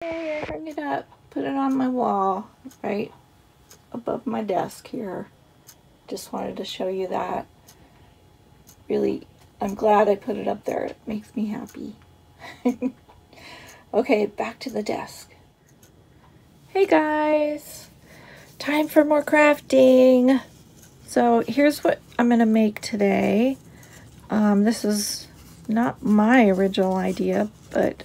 Okay, I hung it up, put it on my wall, right above my desk here. Just wanted to show you that. Really, I'm glad I put it up there. It makes me happy. Okay, back to the desk. Hey guys, time for more crafting. So here's what I'm gonna make today. This is not my original idea, but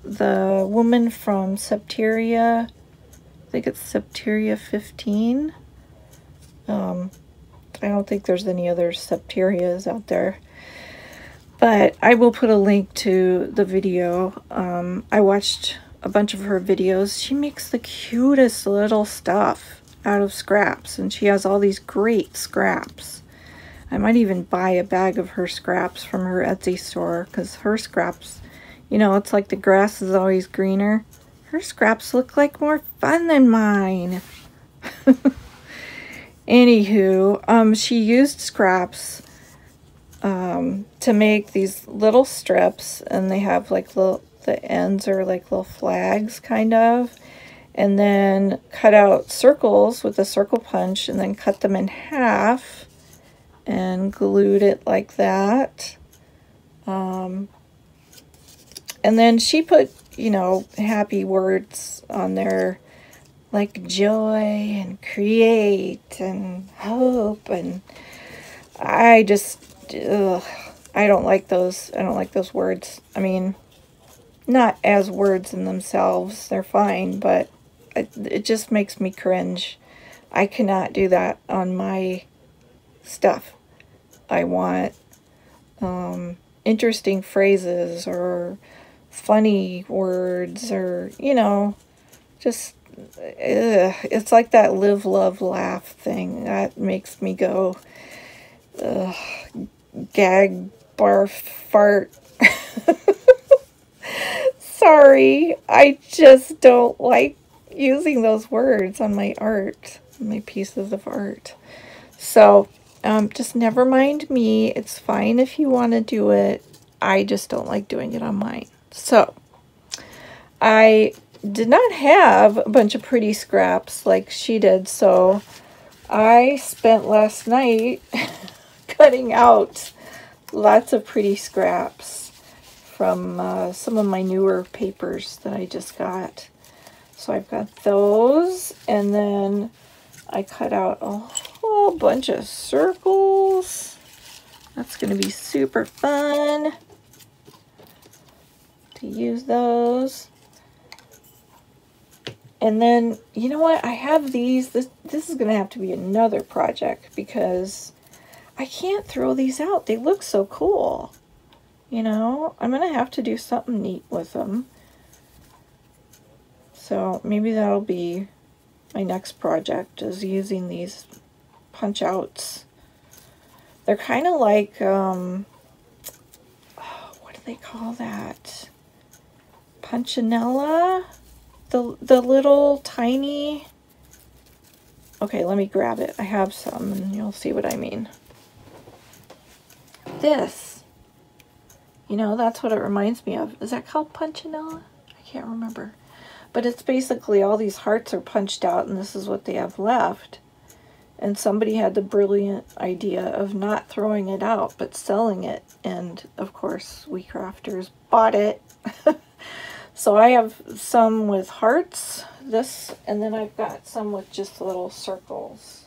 the woman from Septeria, I think it's Septeria 15. I don't think there's any other Septerias out there, but I will put a link to the video. I watched a bunch of her videos. She makes the cutest little stuff out of scraps, and she has all these great scraps. I might even buy a bag of her scraps from her Etsy store, because her scraps, you know, it's like the grass is always greener. Her scraps look like more fun than mine. Anywho, she used scraps to make these little strips, and they have like the ends are like little flags kind of, and then cut out circles with a circle punch, and then cut them in half and glued it like that. And then she put, you know, happy words on there, like joy and create and hope, and I just I don't like those. I don't like those words. I mean, not as words in themselves, they're fine, but it just makes me cringe. I cannot do that on my stuff. I want interesting phrases or funny words, or, you know, just it's like that live, love, laugh thing. That makes me go gag, barf, fart. Sorry, I just don't like using those words on my art, my pieces of art. So just never mind me. It's fine if you want to do it. I just don't like doing it on mine. So I did not have a bunch of pretty scraps like she did, so I spent last night cutting out lots of pretty scraps from some of my newer papers that I just got. So I've got those, and then I cut out a whole bunch of circles. That's going to be super fun to use those. And then, you know what? I have these. This is going to have to be another project, because I can't throw these out. They look so cool. You know, I'm going to have to do something neat with them. So maybe that'll be my next project, is using these punch outs. They're kind of like, what do they call that? Punchinella? The little tiny, okay, let me grab it. I have some and you'll see what I mean. This, you know, that's what it reminds me of. Is that called Punchinella? I can't remember. But it's basically all these hearts are punched out, and this is what they have left. And somebody had the brilliant idea of not throwing it out, but selling it. And of course, we crafters bought it. So I have some with hearts, this, and then I've got some with just little circles.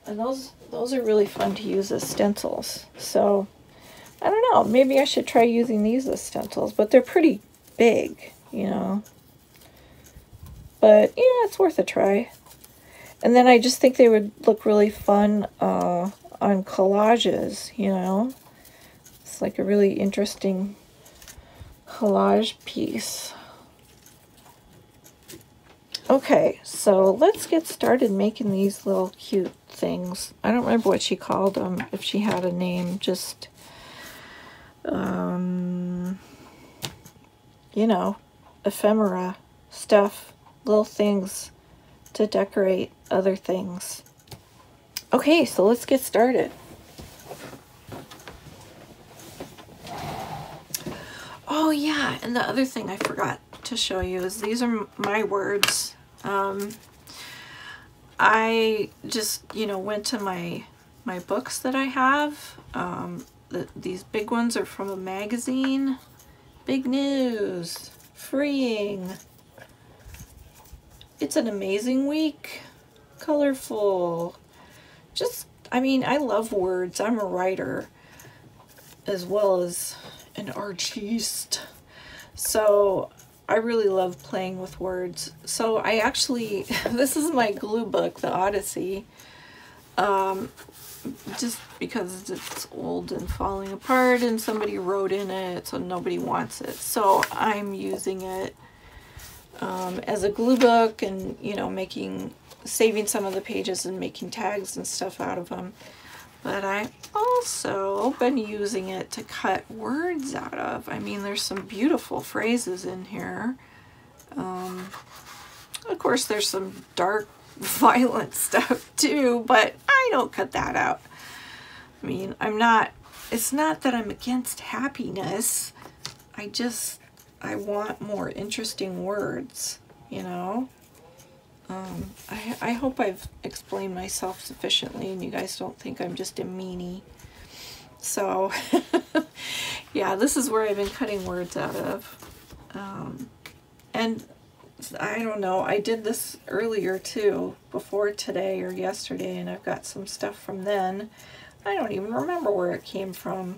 And those are really fun to use as stencils. So, I don't know, maybe I should try using these as stencils, but they're pretty big, you know. But, yeah, it's worth a try. And then I just think they would look really fun on collages, you know. It's like a really interesting collage piece. Okay, so let's get started making these little cute things. I don't remember what she called them, if she had a name. Just, you know, ephemera stuff, little things to decorate other things. Okay, so let's get started. Oh yeah, and the other thing I forgot to show you is these are my words. I just, you know, went to my books that I have. These big ones are from a magazine. Big news, freeing. It's an amazing week. Colorful. Just, I mean, I love words. I'm a writer as well as an artiste. So I really love playing with words. So I actually, this is my glue book, the Odyssey. Just because it's old and falling apart and somebody wrote in it, so nobody wants it. So I'm using it as a glue book and, you know, saving some of the pages and making tags and stuff out of them. But I've also been using it to cut words out of. I mean, there's some beautiful phrases in here. Of course, there's some dark, violent stuff too, but I don't cut that out. I mean, it's not that I'm against happiness. I want more interesting words, you know? I hope I've explained myself sufficiently and you guys don't think I'm just a meanie. So, yeah, this is where I've been cutting words out of. And I don't know, I did this earlier too, before today or yesterday, and I've got some stuff from then. I don't even remember where it came from.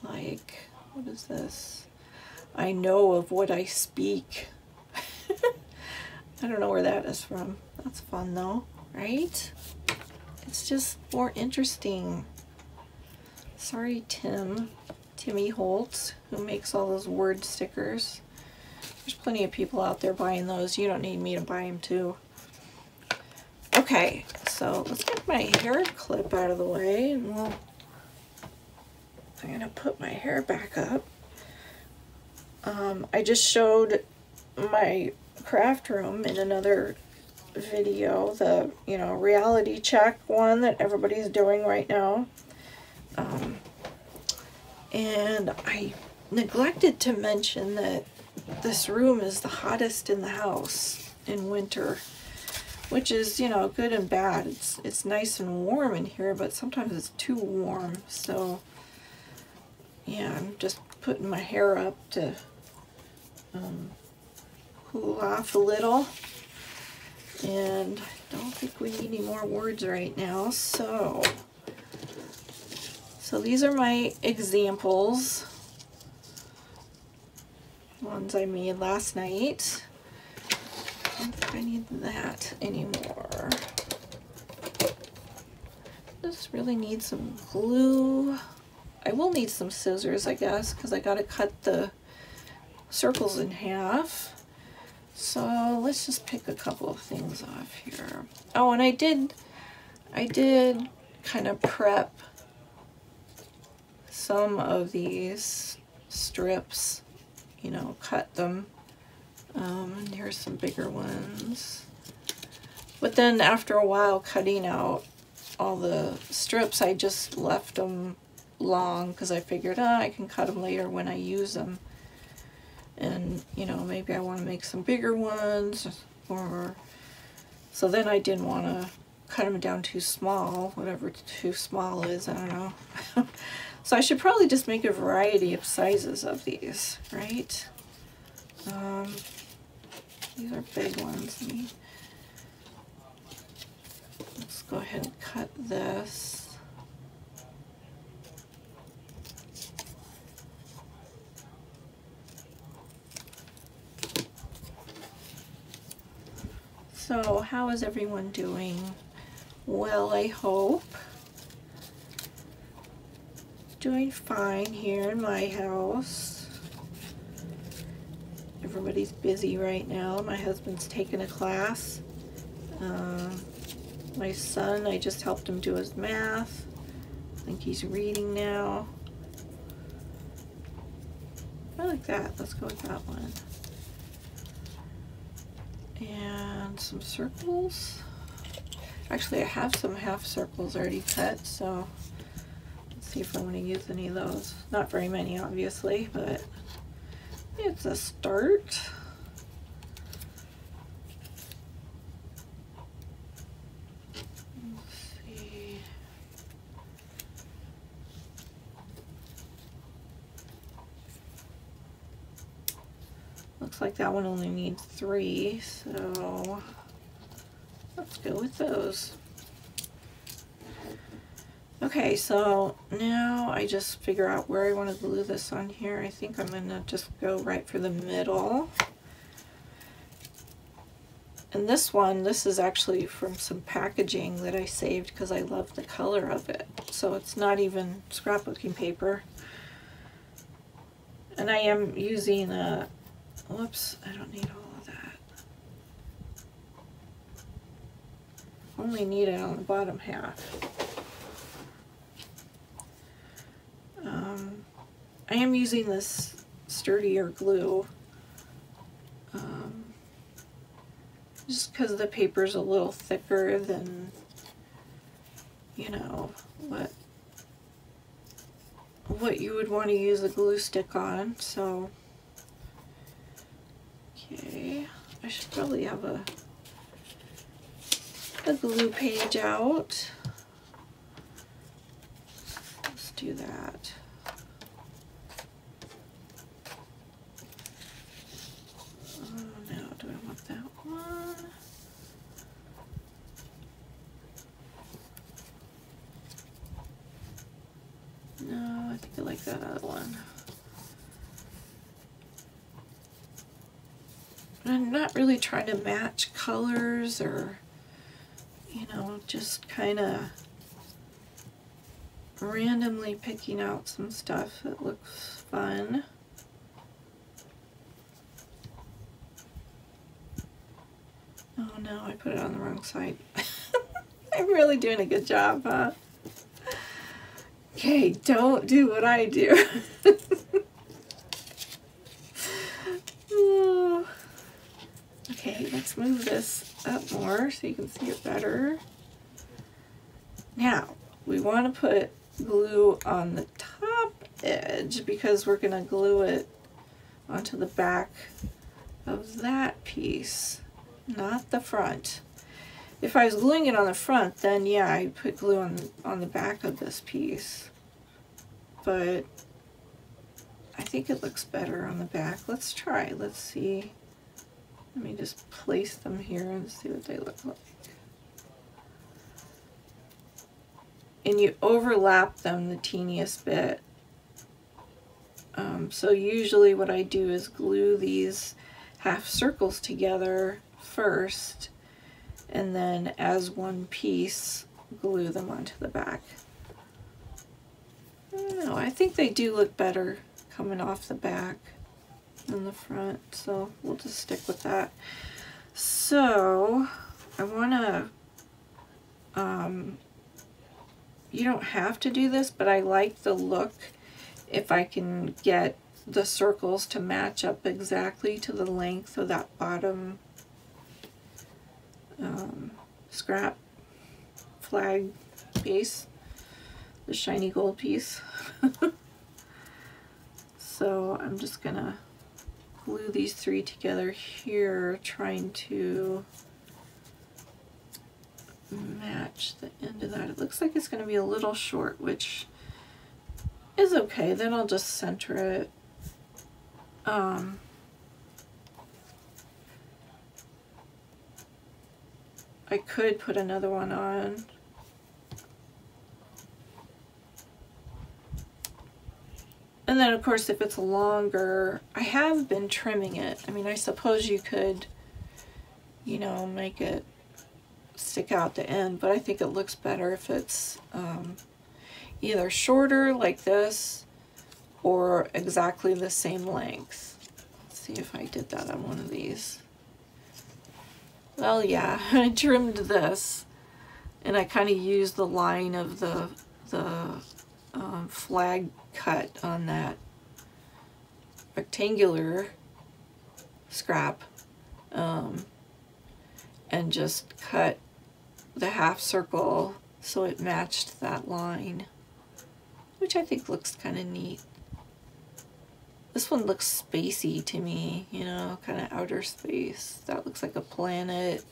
Like, what is this? I know of what I speak. I don't know where that is from. That's fun though, right? It's just more interesting. Sorry, Timmy Holtz, who makes all those word stickers. There's plenty of people out there buying those. You don't need me to buy them too. Okay, so let's get my hair clip out of the way, and I'm gonna put my hair back up. I just showed my craft room in another video, the, you know, reality check one that everybody's doing right now. And I neglected to mention that this room is the hottest in the house in winter, which is, you know, good and bad. It's nice and warm in here, but sometimes it's too warm. So yeah, I'm just putting my hair up to cool off a little. And I don't think we need any more words right now. So these are my examples, ones I made last night. I don't think I need that anymore. This really needs some glue. I will need some scissors, I guess, because I got to cut the circles in half. So let's just pick a couple of things off here. Oh, and I did kind of prep some of these strips, you know, cut them. And here's some bigger ones. But then after a while cutting out all the strips, I just left them long because I figured, I can cut them later when I use them. And, you know, maybe I want to make some bigger ones, or so then I didn't want to cut them down too small, whatever too small is, I don't know. So I should probably just make a variety of sizes of these, right? These are big ones. Let's go ahead and cut this. So how is everyone doing? Well, I hope. Doing fine here in my house. Everybody's busy right now. My husband's taking a class. My son, I just helped him do his math. I think he's reading now. I like that. Let's go with that one. And some circles. Actually, I have some half circles already cut, so let's see if I want to use any of those. Not very many, obviously, but it's a start. Let's see. Looks like that one only needs 3, so let's go with those. Okay, so now I just figure out where I want to glue this on here. I think I'm going to just go right for the middle. And this one, this is actually from some packaging that I saved because I love the color of it. So it's not even scrapbooking paper. And I am using a, whoops, I don't need all of that. Only need it on the bottom half. I am using this sturdier glue just because the paper's a little thicker than, you know, what you would want to use a glue stick on. So, okay, I should probably have a glue page out. Let's do that. No, I think I like that other one. I'm not really trying to match colors or, you know, just kind of randomly picking out some stuff that looks fun. Oh no, I put it on the wrong side. I'm really doing a good job, huh? Okay, don't do what I do. Oh. Okay, let's move this up more so you can see it better. Now, we want to put glue on the top edge because we're going to glue it onto the back of that piece, not the front. If I was gluing it on the front, then yeah, I'd put glue on the back of this piece. But I think it looks better on the back. Let's try. Let's see. Let me just place them here and see what they look like. And you overlap them the teeniest bit. So usually what I do is glue these half circles together first, and then as one piece, glue them onto the back. I don't know, I think they do look better coming off the back than the front, so we'll just stick with that. So I want to, you don't have to do this, but I like the look if I can get the circles to match up exactly to the length of that bottom scrap flag piece, the shiny gold piece. So I'm just gonna glue these 3 together here, trying to match the end of that. It looks like it's going to be a little short, which is okay. Then I'll just center it. I could put another one on. And then of course if it's longer, I have been trimming it. I mean, I suppose you could, you know, make it stick out the end, but I think it looks better if it's either shorter like this or exactly the same length. Let's see if I did that on one of these. Well, yeah, I trimmed this and I kind of used the line of the flag cut on that rectangular scrap, and just cut the half circle so it matched that line. which I think looks kind of neat. This one looks spacey to me, you know, kind of outer space. That looks like a planet.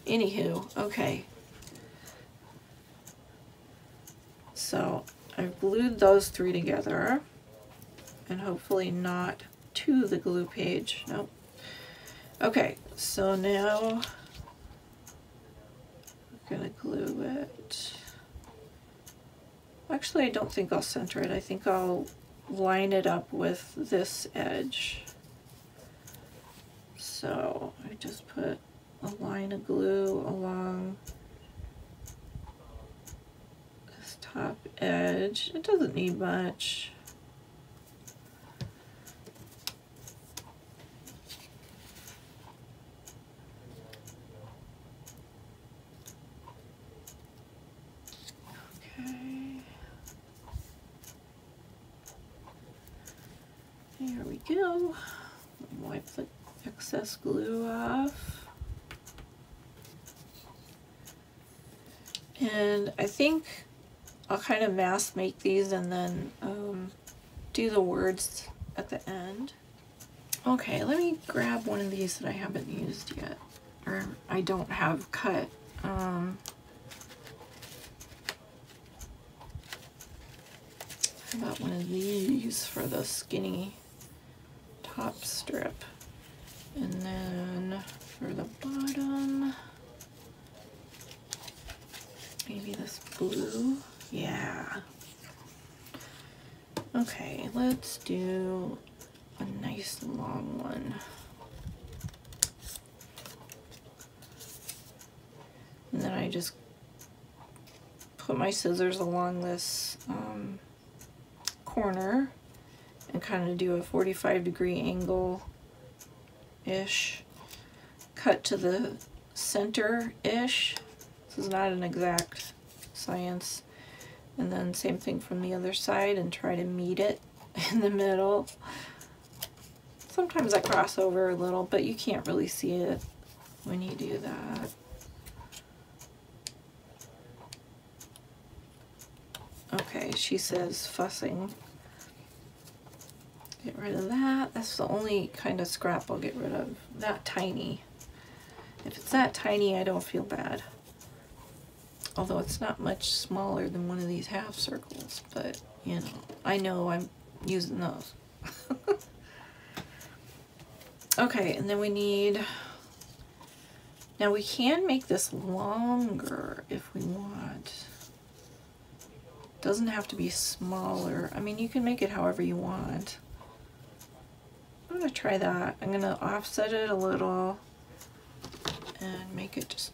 Anywho, okay. So I've glued those three together, and hopefully not to the glue page. Nope. Okay, so now I'm gonna glue it. Actually, I don't think I'll center it. I think I'll line it up with this edge. So I just put a line of glue along this top edge. It doesn't need much. There we go. Wipe the excess glue off. And I think I'll kind of mass make these and then do the words at the end. Okay, let me grab one of these that I haven't used yet, or I don't have cut. How about one of these for the skinny top strip? And then for the bottom, maybe this blue. Yeah. Okay, let's do a nice long one. And then I just put my scissors along this corner and kind of do a 45-degree angle-ish. Cut to the center-ish. This is not an exact science. And then same thing from the other side and try to meet it in the middle. Sometimes I cross over a little, but you can't really see it when you do that. Okay, she says fussing. Get rid of that. That's the only kind of scrap I'll get rid of. That tiny. If it's that tiny, I don't feel bad. Although it's not much smaller than one of these half circles, but you know I'm using those. Okay, and then we need, now we can make this longer if we want. Doesn't have to be smaller. I mean, you can make it however you want. I'm gonna try that. I'm gonna offset it a little and make it just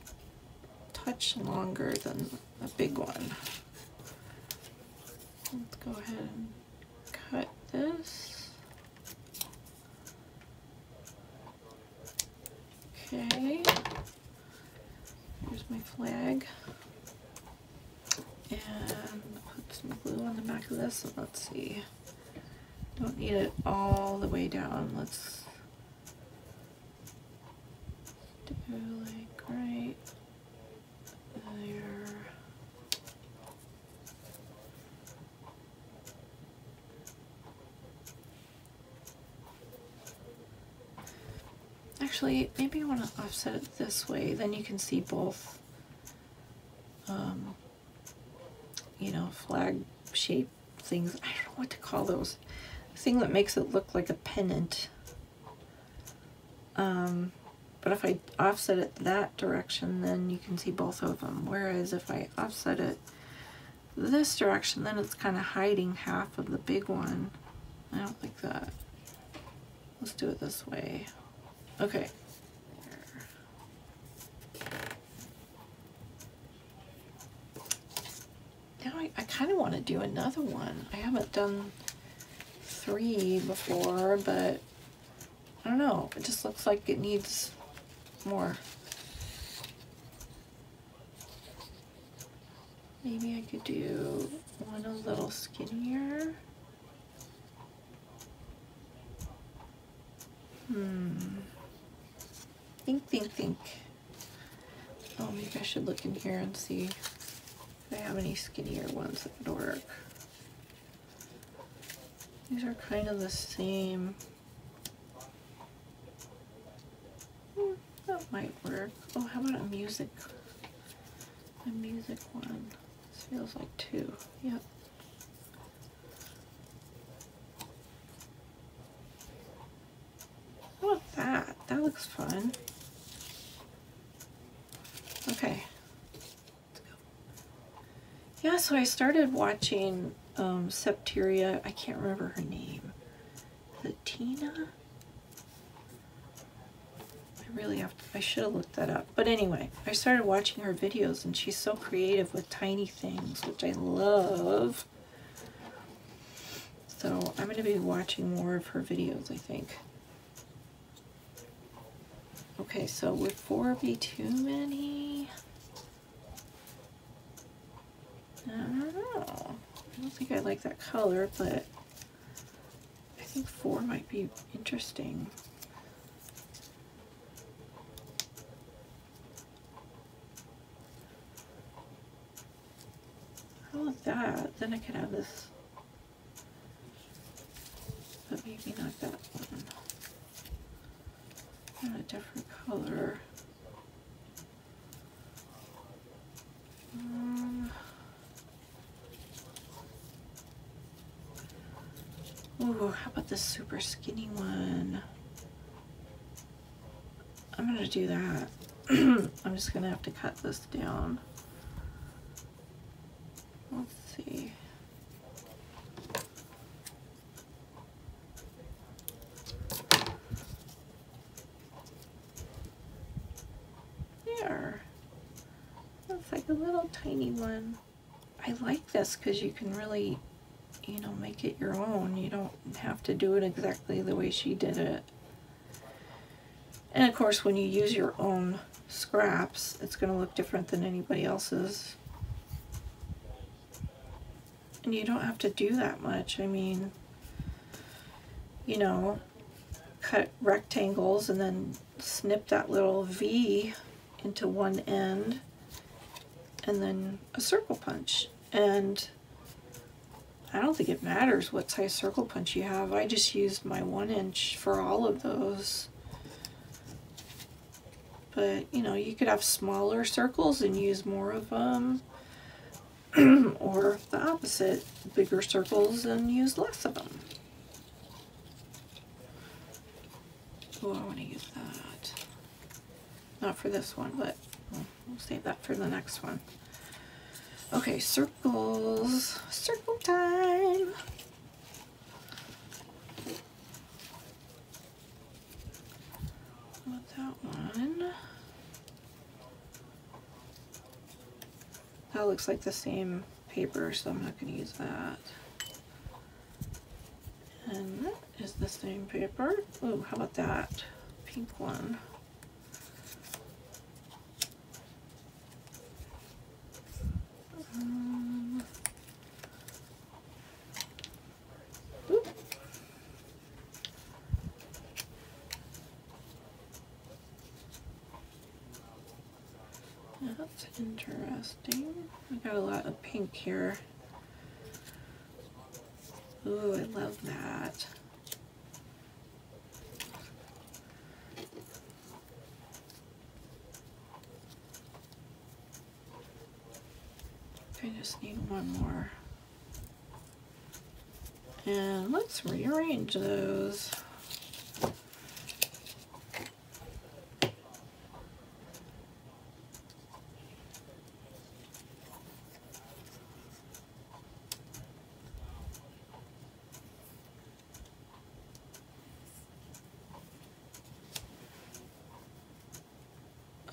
touch longer than a big one. Let's go ahead and cut this. Okay, here's my flag. And put some glue on the back of this, and let's see. Don't need it all the way down. Let's do like right there. Actually, maybe I want to offset it this way, then you can see both, you know, flag shape things. I don't know what to call those. The thing that makes it look like a pennant. But if I offset it that direction, then you can see both of them. Whereas if I offset it this direction, then it's kind of hiding half of the big one. I don't like that. Let's do it this way. Okay. Now I kind of want to do another one. I haven't done 3 before, but I don't know. It just looks like it needs more. Maybe I could do one a little skinnier. Think. Oh, maybe I should look in here and see. Do I have any skinnier ones that would work? These are kind of the same. That might work. Oh, how about a music? A music one. This feels like 2. Yep. How about that? That looks fun. Okay. Let's go. Yeah, so I started watching Septeria. I can't remember her name. Is it Tina? I should have looked that up. But anyway, I started watching her videos and she's so creative with tiny things, which I love. So I'm going to be watching more of her videos, I think. Okay, so would 4 be too many? I don't know. I don't think I like that color, but I think 4 might be interesting. How about that? Then I could have this, but maybe not that one. And a different color. Ooh, how about this super skinny one? I'm gonna do that. I'm just gonna have to cut this down. Let's see. There. That's like a little tiny one. I like this because you can really, you know, make it your own. You don't have to do it exactly the way she did it. And of course, when you use your own scraps, it's going to look different than anybody else's. And you don't have to do that much. I mean, you know, cut rectangles and then snip that little V into one end and then a circle punch. And I don't think it matters what size circle punch you have. I just used my 1 inch for all of those. But, you know, you could have smaller circles and use more of them. Or the opposite, bigger circles and use less of them. Oh, I want to use that. Not for this one, but we'll save that for the next one. Okay, circles. Circle time. What's that one? That looks like the same paper, so I'm not going to use that. And that is the same paper. Ooh, how about that pink one? That's interesting. I got a lot of pink here. Ooh, I love that. I just need one more. And let's rearrange those.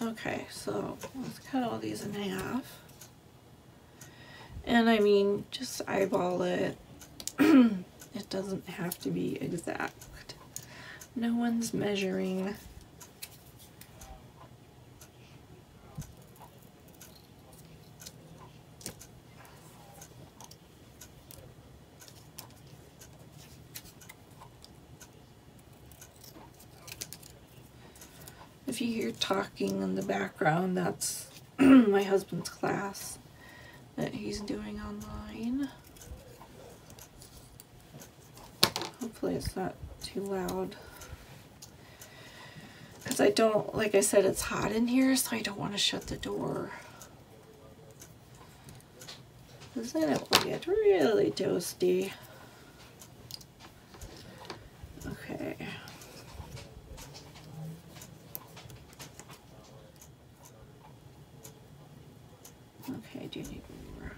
Okay, so let's cut all these in half. And I mean, just eyeball it. It doesn't have to be exact. No one's measuring. If you hear talking in the background, that's my husband's class. that he's doing online. Hopefully it's not too loud. Because I don't, like I said, it's hot in here, so I don't want to shut the door. Because then it will get really toasty. Okay. Okay, I do need more.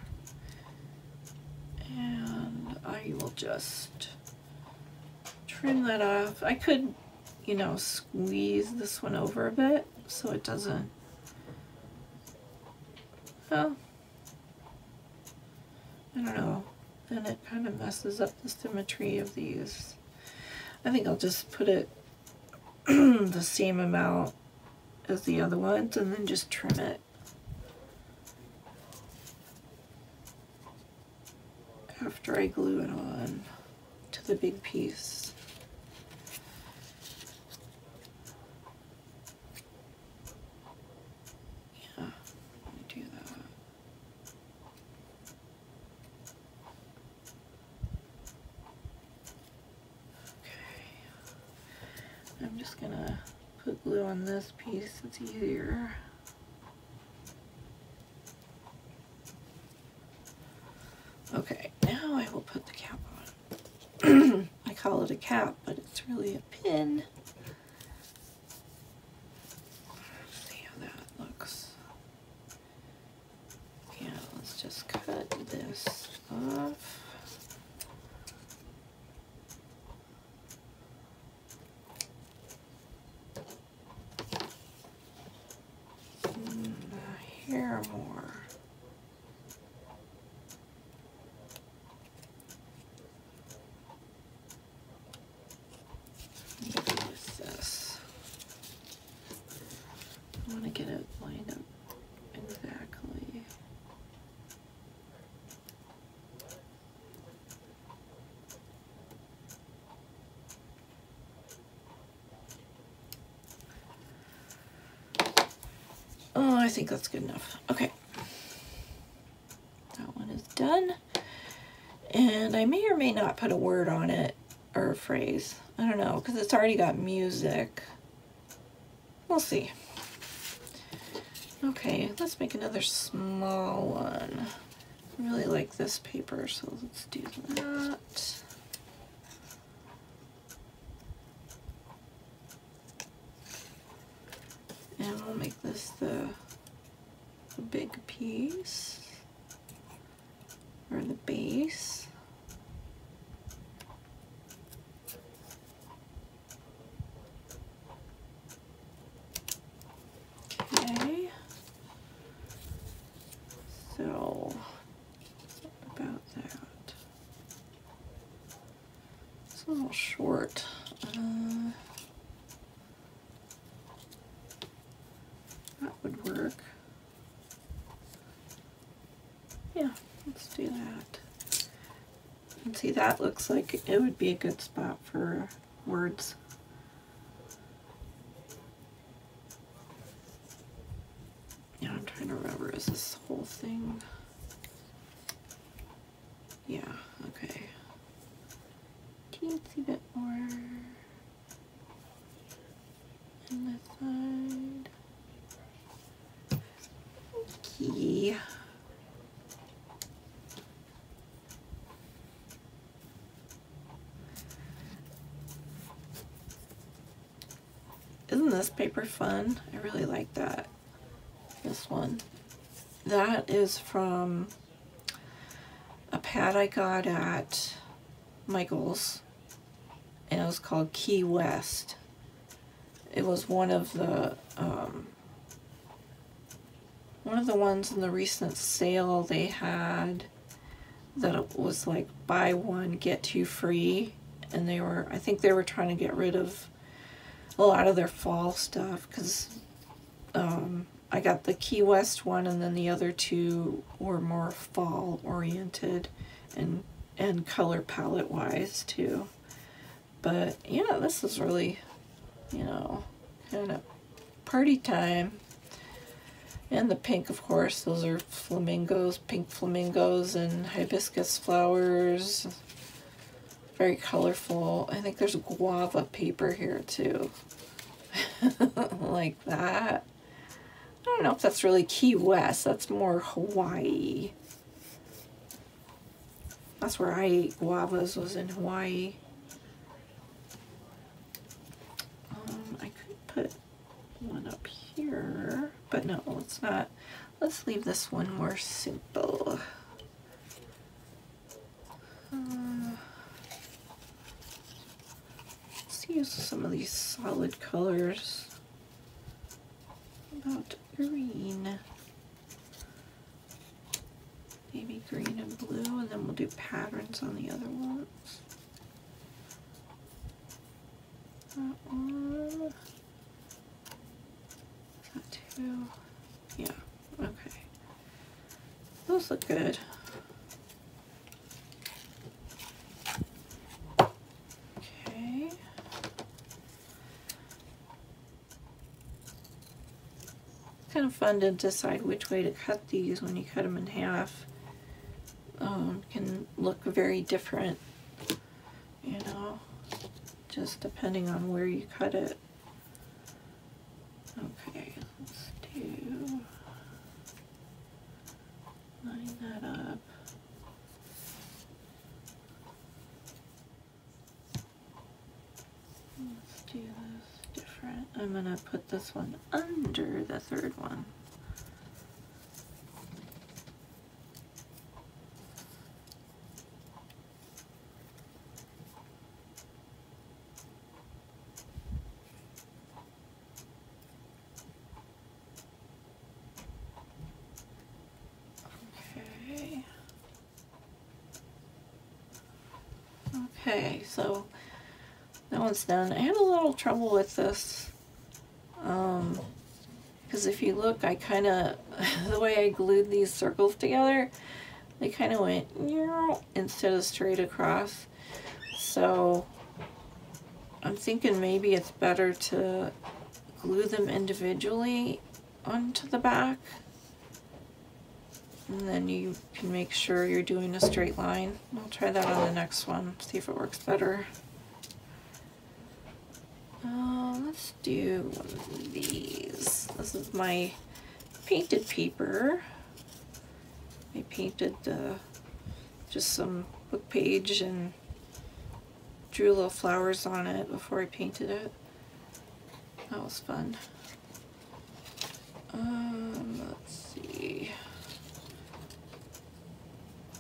And I will just trim that off. I could, you know, squeeze this one over a bit so it doesn't, well, I don't know, then it kind of messes up the symmetry of these. I think I'll just put it the same amount as the other ones and then just trim it. After I glue it on to the big piece. Yeah, let me do that. Okay. I'm just gonna put glue on this piece, it's easier. Okay, now I will put the cap on. I call it a cap, but it's really a pin. Let's see how that looks. Yeah, let's just cut this off. And a hair more. Get it lined up exactly. Oh, I think that's good enough. Okay. That one is done. And I may or may not put a word on it or a phrase. I don't know, because it's already got music. We'll see. Okay, let's make another small one. I really like this paper, so let's do that. And we'll make this the big piece, or the base. Okay. So, about that. It's a little short. That would work. Yeah, let's do that. And see, that looks like it would be a good spot for words. Yeah, I'm trying to remember, is this whole thing? Yeah, okay. Teensy bit more on this side. Okay. Isn't this paper fun? I really like that. This one. That is from a pad I got at Michael's, and it was called Key West. It was one of the ones in the recent sale they had that it was like buy one get two free, and they were, I think they were trying to get rid of a lot of their fall stuff, because I got the Key West one, and then the other two were more fall oriented and color palette wise too. But yeah, this is really, you know, kind of party time. And the pink, of course, those are flamingos, pink flamingos and hibiscus flowers. Very colorful. I think there's guava paper here too. Like that. I don't know if that's really Key West. That's more Hawaii. That's where I ate guavas, was in Hawaii. I could put one up here, but no, let's not. Let's leave this one more simple. Let's use some of these solid colors. About green. Maybe green and blue, and then we'll do patterns on the other ones. That one. That two. Yeah, okay. Those look good. Okay. It's kind of fun to decide which way to cut these when you cut them in half. Can look very different, you know, just depending on where you cut it. Okay, let's do, line that up. Let's do this different. I'm gonna put this one under the third one. Okay, so that one's done. I had a little trouble with this because if you look, I kind of, the way I glued these circles together, they kind of went instead of straight across. So I'm thinking maybe it's better to glue them individually onto the back. And then you can make sure you're doing a straight line. I'll try that on the next one, see if it works better. Let's do one of these. This is my painted paper. I painted just some book page and drew little flowers on it before I painted it. That was fun. Let's see.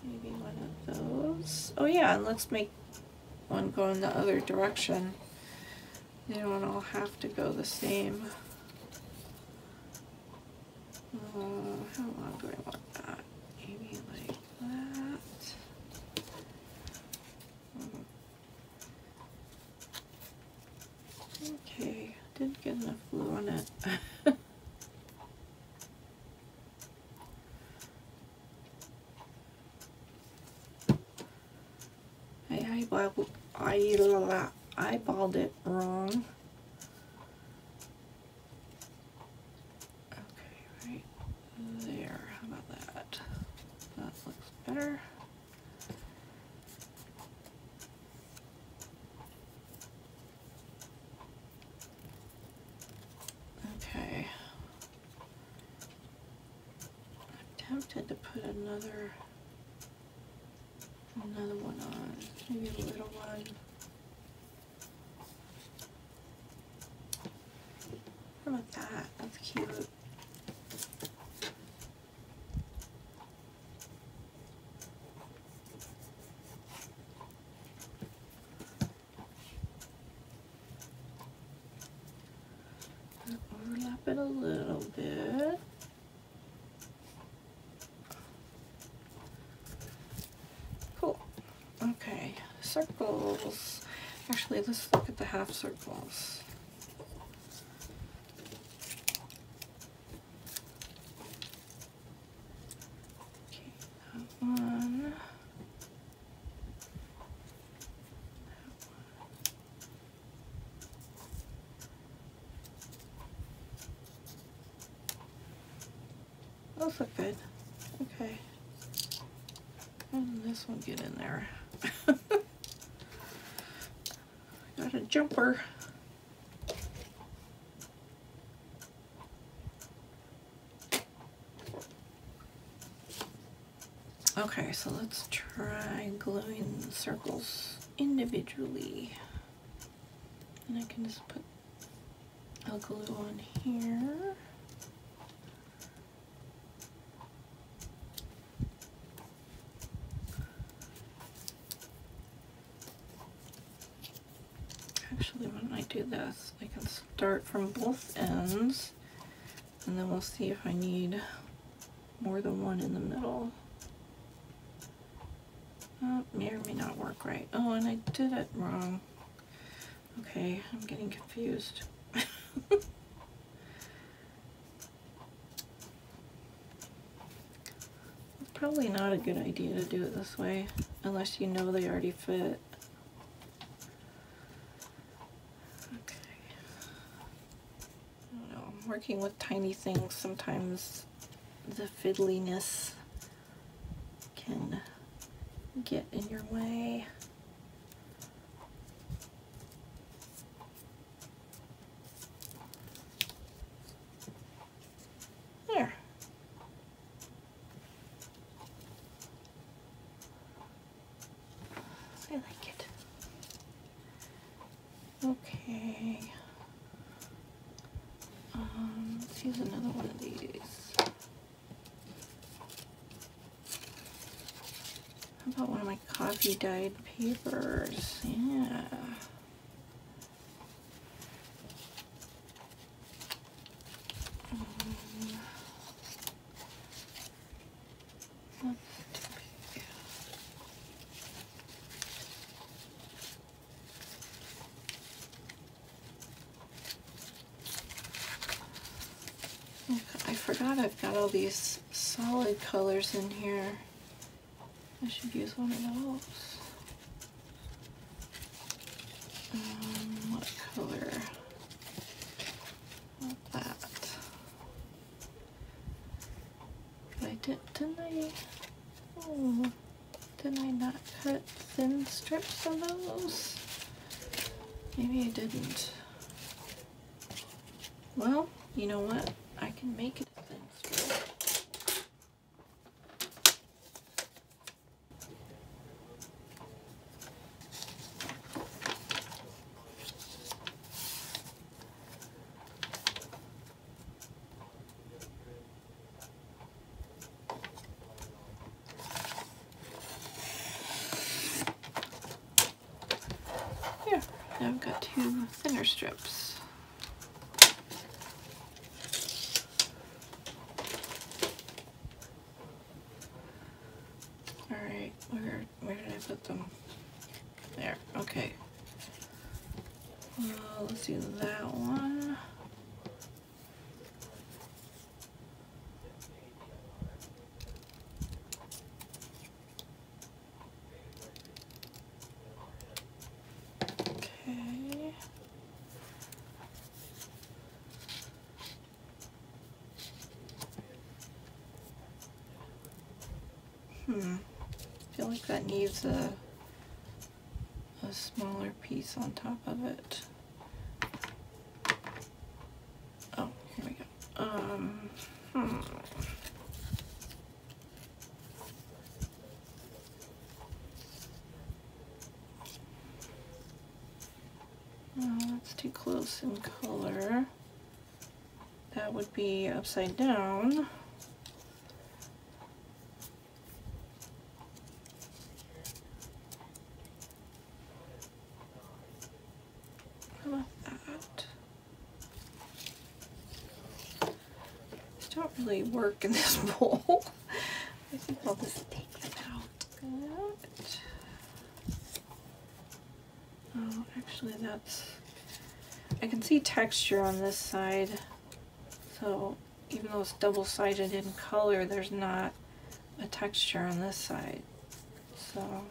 Maybe one of those. Oh yeah, and let's make one go in the other direction. They don't all have to go the same. How long do I want that? Maybe like that. Okay, didn't get enough glue on it. I eyeballed it wrong. Okay, right there. How about that? That looks better. Okay. I'm tempted to put another one on, maybe a little one. How about that? That's cute. Overlap it a little bit. Cool. Okay, circles. Actually, let's look at the half circles. Okay, that one. those look good. Okay. And this one get in there. Got a jumper. Okay, so let's try gluing the circles individually. And I can just put a glue on here. Actually, when I do this, I can start from both ends, and then we'll see if I need more than one in the middle. May or may not work right. Oh, and I did it wrong. Okay, I'm getting confused. It's probably not a good idea to do it this way, unless you know they already fit. Okay. I don't know, working with tiny things, sometimes the fiddliness can get in your way. There. I like it. Okay. Let's use another one of these. How about one of my coffee dyed papers? Yeah. I forgot I've got all these solid colors in here. I should use one of those. What color? Not that. But didn't I? Oh, didn't I not cut thin strips of those? Maybe I didn't. Well, you know what? I can make it a thin strip. Here, now I've got two thinner strips. Alright, where did I put them? There, okay. Let's do that one. Okay. I feel like that needs a smaller piece on top of it. Oh, here we go. Oh, that's too close in color. That would be upside down. How about that? These don't really work in this bowl. I think I'll just take them out. Good. Oh, actually I can see texture on this side. So even though it's double-sided in color, there's not a texture on this side. So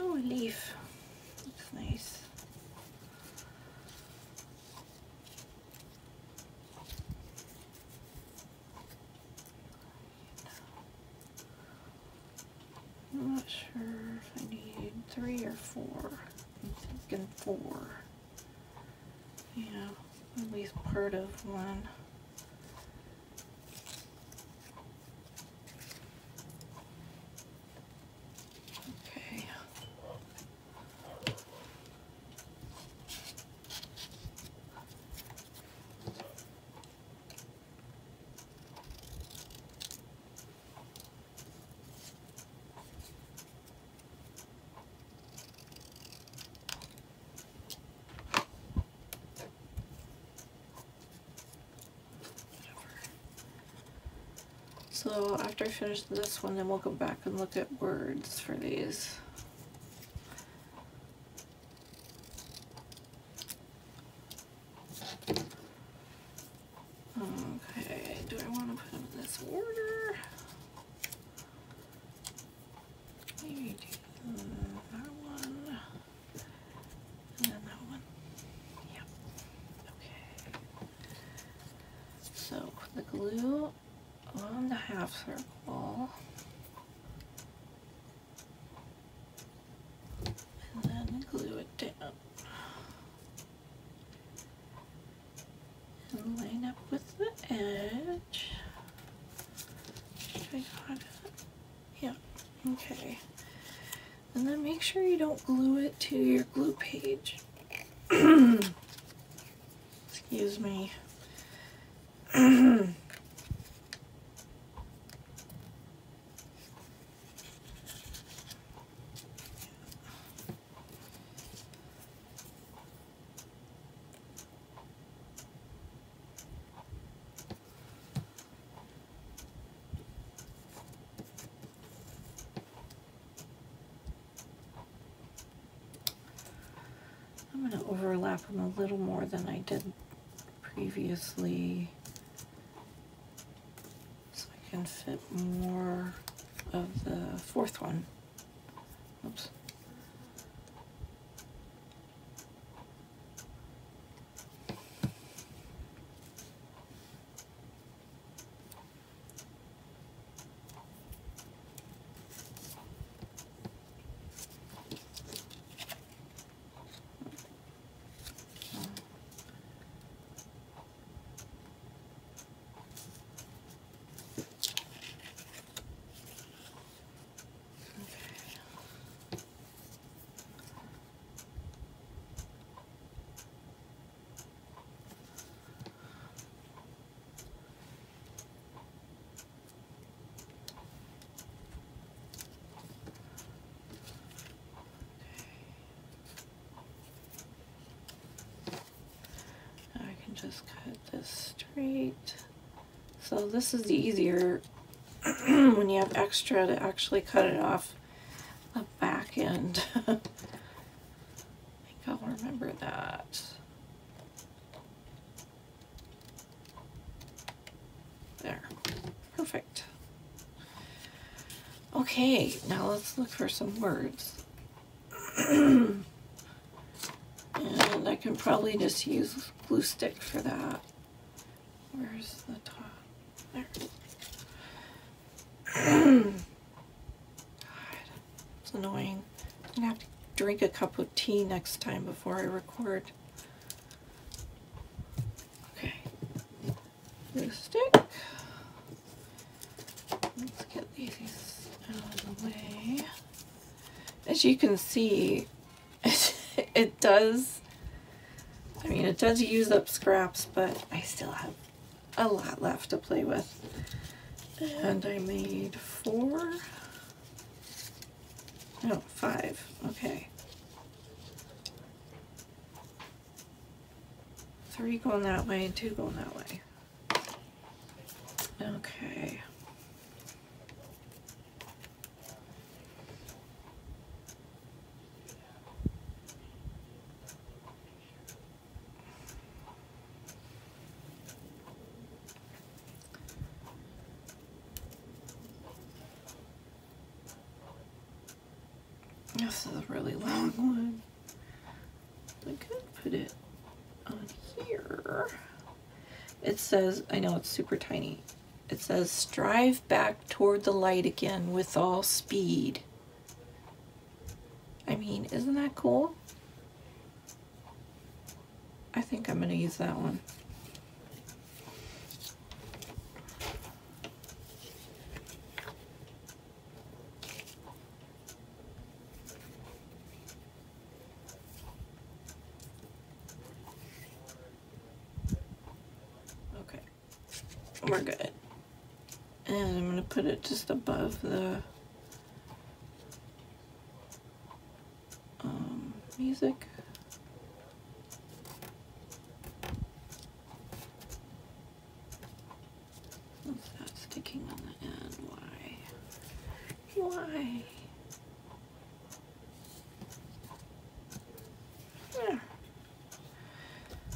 Oh, a leaf. Looks nice. I'm not sure if I need 3 or 4. I'm thinking 4. Yeah, at least part of one. Okay. So after I finish this one, then we'll go back and look at words for these. Okay, do I want to put them in this order? Maybe do that one, and then that one. Yep. Okay. So the glue on the half circle, and then glue it down and line up with the edge. I got it. Yeah. Okay. And then make sure you don't glue it to your glue page. Excuse me. I'm going to overlap them a little more than I did previously so I can fit more of the fourth one. Oops. Just cut this straight. So this is easier when you have extra to actually cut it off the back end. I think I'll remember that. There. Perfect. Okay, now let's look for some words. And I can probably just use glue stick for that. Where's the top? There. God, it's annoying. I'm gonna have to drink a cup of tea next time before I record. Okay. Glue stick. Let's get these out of the way. As you can see, it does, I mean, it does use up scraps, but I still have a lot left to play with. And I made 4, no, 5, okay. 3 going that way and 2 going that way. Okay. This is a really long one. I could put it on here. It says, I know it's super tiny. It says, strive back toward the light again with all speed. I mean, isn't that cool? I think I'm going to use that one. Okay, we're good. And I'm going to put it just above the music. What's that sticking on the end? Why? Why? There.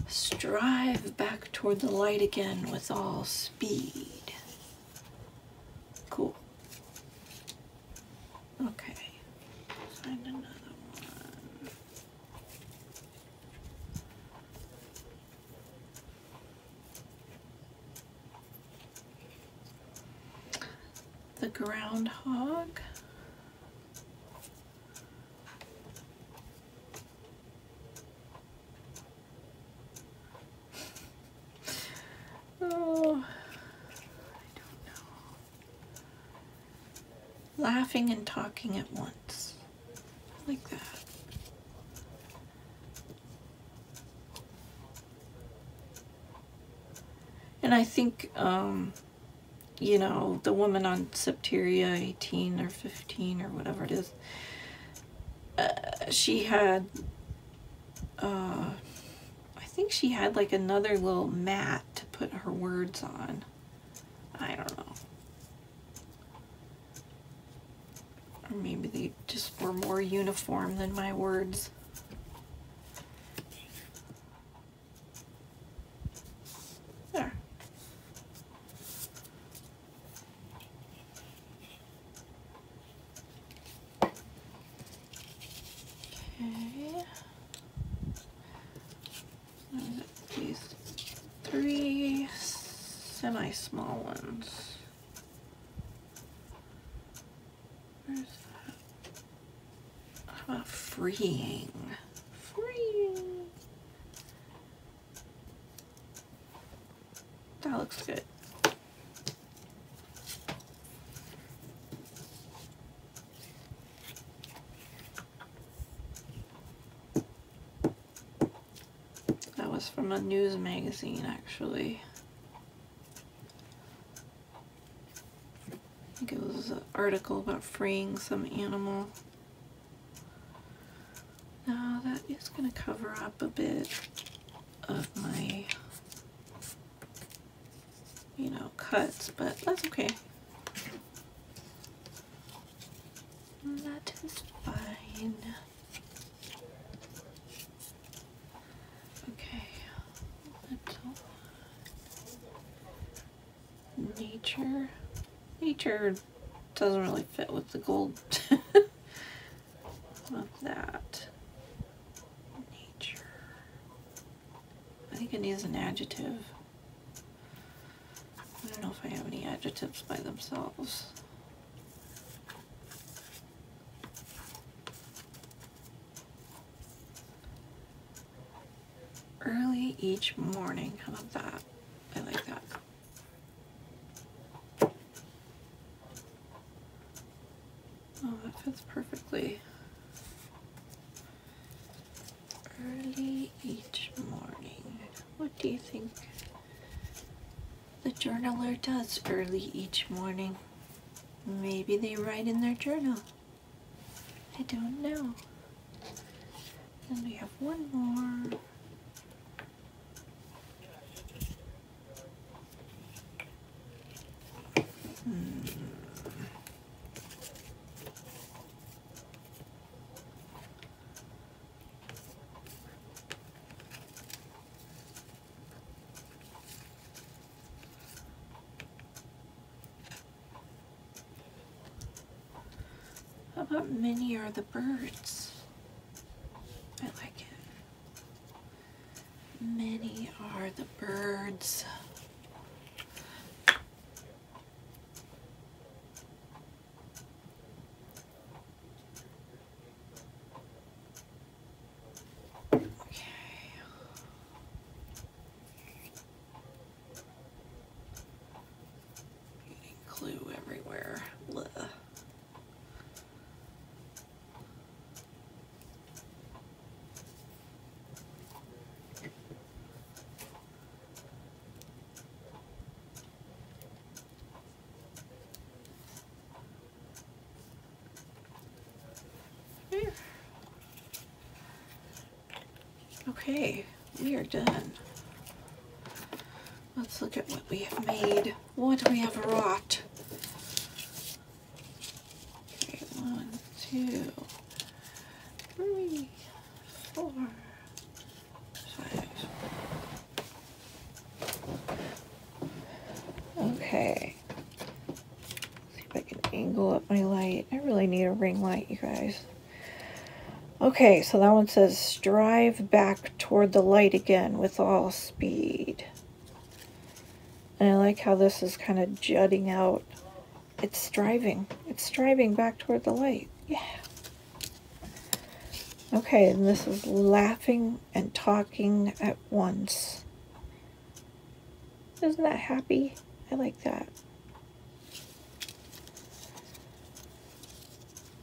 Strive back toward the light again with all speed. Cool. Okay. Find another one. The groundhog. Oh, I don't know. Laughing and talking at once. Like that. And I think, you know, the woman on Septeria 18 or 15 or whatever it is, she had, I think she had like another little mat to put her words on. I don't know. Or maybe they just were more uniform than my words. There. Okay. These 3 semi-small ones. Where's that? How about freeing? Freeing. That looks good. That was from a news magazine, actually. I think it was an article about freeing some animal. Now that is going to cover up a bit of my, you know, cuts, but that's okay. That is fine. Okay. Nature. Nature doesn't really fit with the gold. Not that. Nature. I think it needs an adjective. I don't know if I have any adjectives by themselves. Early each morning. How about that? I like that. Oh, that fits perfectly. Early each morning. What do you think the journaler does early each morning? Maybe they write in their journal. I don't know. Then we have one more. How about many are the birds? I like it. Many are the birds. Glue everywhere. Blah. Okay, we are done. Let's look at what we have made. What we have wrought. Okay, 1, 2, 3, 4, 5. Okay. See if I can angle up my light. I really need a ring light, you guys. Okay, so that one says strive back toward the light again with all speed. And I like how this is kind of jutting out. It's striving. It's striving back toward the light. Yeah. Okay, and this is laughing and talking at once. Isn't that happy? I like that.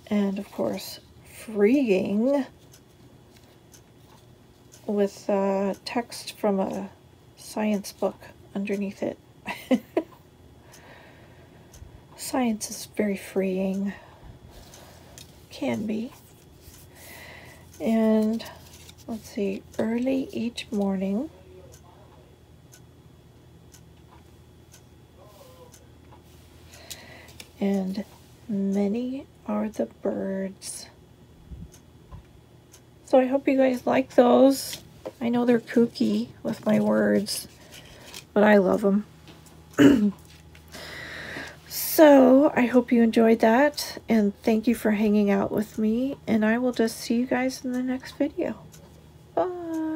And of course, freeing with text from a science book underneath it. Science is very freeing. Can be. And let's see, early each morning. And many are the birds. So I hope you guys like those. I know they're kooky with my words, but I love them. So I hope you enjoyed that, and thank you for hanging out with me, and I will just see you guys in the next video. Bye.